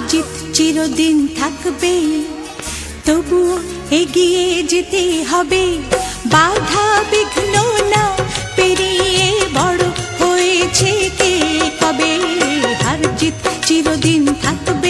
জিত চিরদিন থাকবে, তবুও এগিয়ে যেতে হবে। বাধা বিঘ্ন না পেরিয়ে বড় হয়েছে কে কবে। হার জিত চিরদিন থাকবে।